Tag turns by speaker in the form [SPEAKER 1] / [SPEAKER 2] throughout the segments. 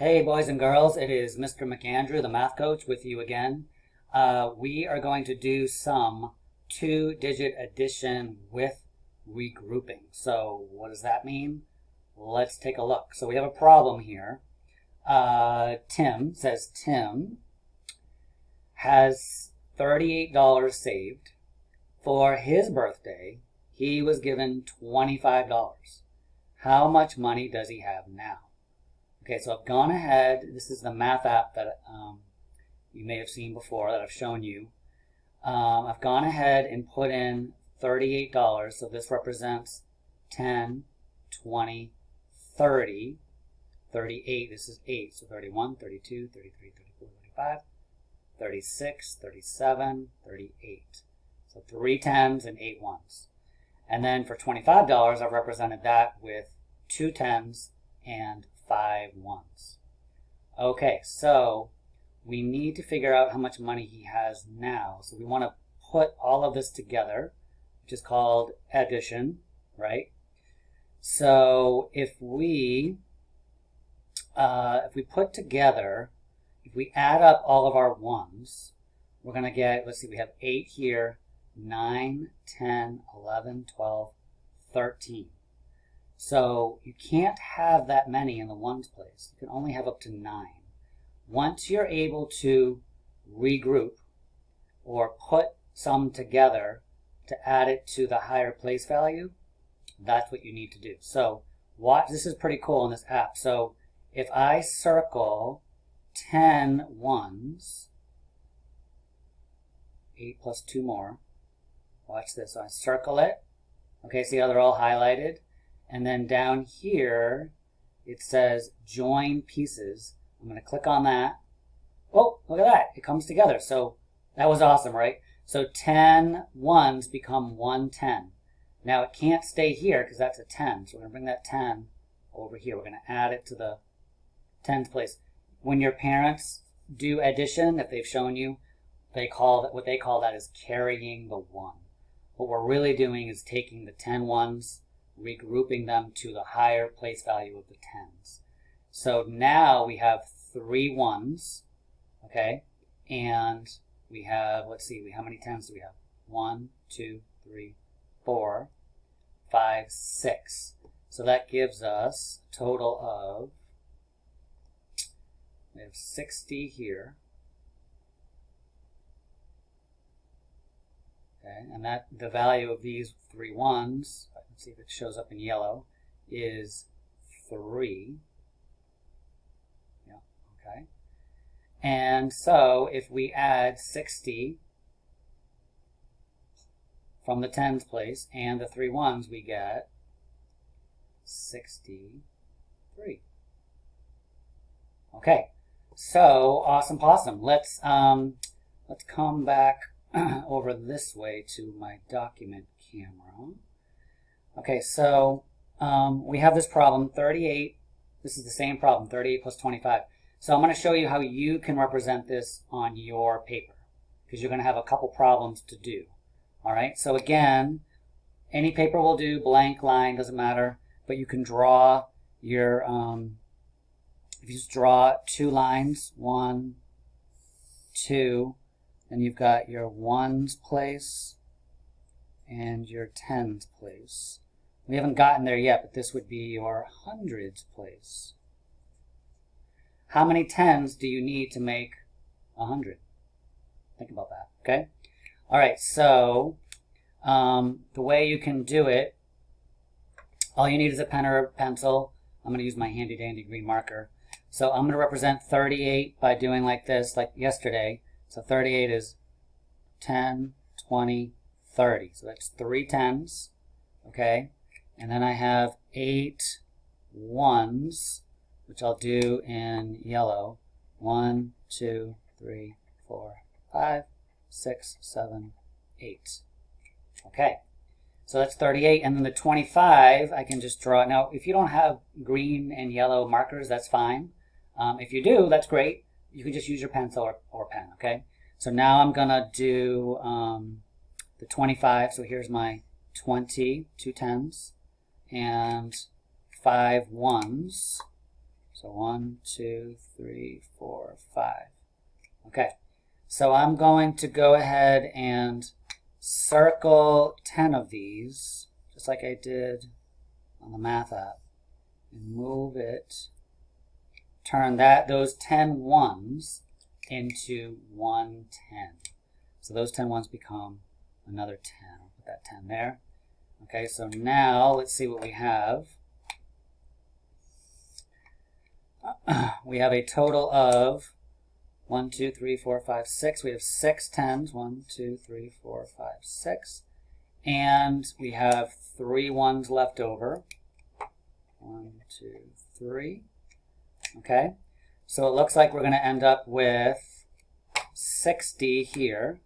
[SPEAKER 1] Hey boys and girls, it is Mr. McAndrew, the math coach, with you again. We are going to do some two-digit addition with regrouping. So what does that mean? Let's take a look. So we have a problem here. Tim has $38 saved. For his birthday, he was given $25. How much money does he have now? Okay, so I've gone ahead. This is the math app that you may have seen before that I've shown you. I've gone ahead and put in $38. So this represents 10, 20, 30, 38. This is 8. So 31, 32, 33, 34, 35, 36, 37, 38. So 3 10s and 8 1s. And then for $25, I've represented that with 2 10s and 5 1s. Okay, so we need to figure out how much money he has now. So we want to put all of this together, which is called addition, right? So if we put together, if we add up all of our 1s, we're going to get, let's see, we have 8 here, 9, 10, 11, 12, 13. So you can't have that many in the 1s place. You can only have up to 9. Once you're able to regroup or put some together to add it to the higher place value, that's what you need to do. So watch, this is pretty cool in this app. So if I circle 10 1s, 8 plus 2 more, watch this. So I circle it. Okay, see how they're all highlighted? And then down here, it says join pieces. I'm going to click on that. Oh, look at that. It comes together. So that was awesome, right? So 10 1s become 1 10. Now it can't stay here because that's a 10. So we're going to bring that 10 over here. We're going to add it to the 10s place. When your parents do addition, if they've shown you, they call that, what they call that is carrying the 1. What we're really doing is taking the 10 1s, regrouping them to the higher place value of the 10s. So now we have 3 1s, okay? And we have, let's see, how many 10s do we have? 1, 2, 3, 4, 5, 6. So that gives us a total of, we have 60 here. Okay, and that the value of these 3 1s, let's see if it shows up in yellow, is 3. Yeah, okay. And so if we add 60 from the 10s place and the 3 1s, we get 63. Okay, so awesome possum. Let's come back over this way to my document camera. Okay, so we have this problem, 38. This is the same problem, 38 plus 25. So I'm going to show you how you can represent this on your paper, because you're going to have a couple problems to do. All right, so again, any paper will do, blank line, doesn't matter, but you can draw your, if you just draw 2 lines, 1, 2, and you've got your 1s place and your 10s place. We haven't gotten there yet, but this would be your 100s place. How many 10s do you need to make 100? Think about that, okay? All right, so the way you can do it, all you need is a pen or a pencil. I'm going to use my handy dandy green marker. So I'm going to represent 38 by doing like this, like yesterday. So 38 is 10, 20, 30. So that's 3 10s, okay? And then I have 8 1s, which I'll do in yellow. 1, 2, 3, 4, 5, 6, 7, 8. Okay, so that's 38. And then the 25, I can just draw. Now, if you don't have green and yellow markers, that's fine. If you do, that's great. You can just use your pencil or pen, okay? So now I'm going to do the 25. So here's my 20, 2 10s, and 5 1s. So So 1, 2, 3, 4, 5. Okay, so I'm going to go ahead and circle 10 of these, just like I did on the math app, and move it, turn those 10 ones into 1 10. So those 10 ones become another 10. I'll put that 10 there. Okay, so now let's see what we have. We have a total of 1, 2, 3, 4, 5, 6. We have 6 10s. 1, 2, 3, 4, 5, 6. And we have 3 ones left over. 1, 2, 3. Okay, so it looks like we're going to end up with 60 here.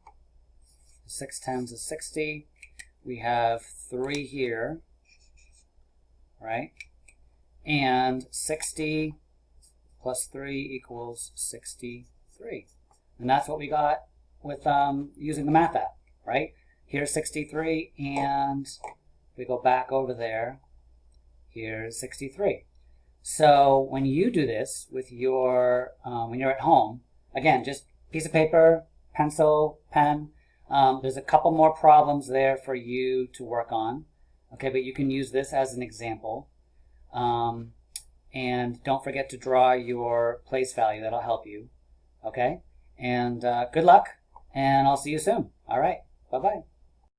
[SPEAKER 1] 6 10s is 60. We have 3 here, right? And 60 plus 3 equals 63. And that's what we got with using the math app, right? Here's 63, and we go back over there. Here's 63. So when you do this with your, when you're at home, again, just piece of paper, pencil, pen. There's a couple more problems there for you to work on. Okay, but you can use this as an example. And don't forget to draw your place value. That'll help you. Okay, and good luck, and I'll see you soon. All right, bye-bye.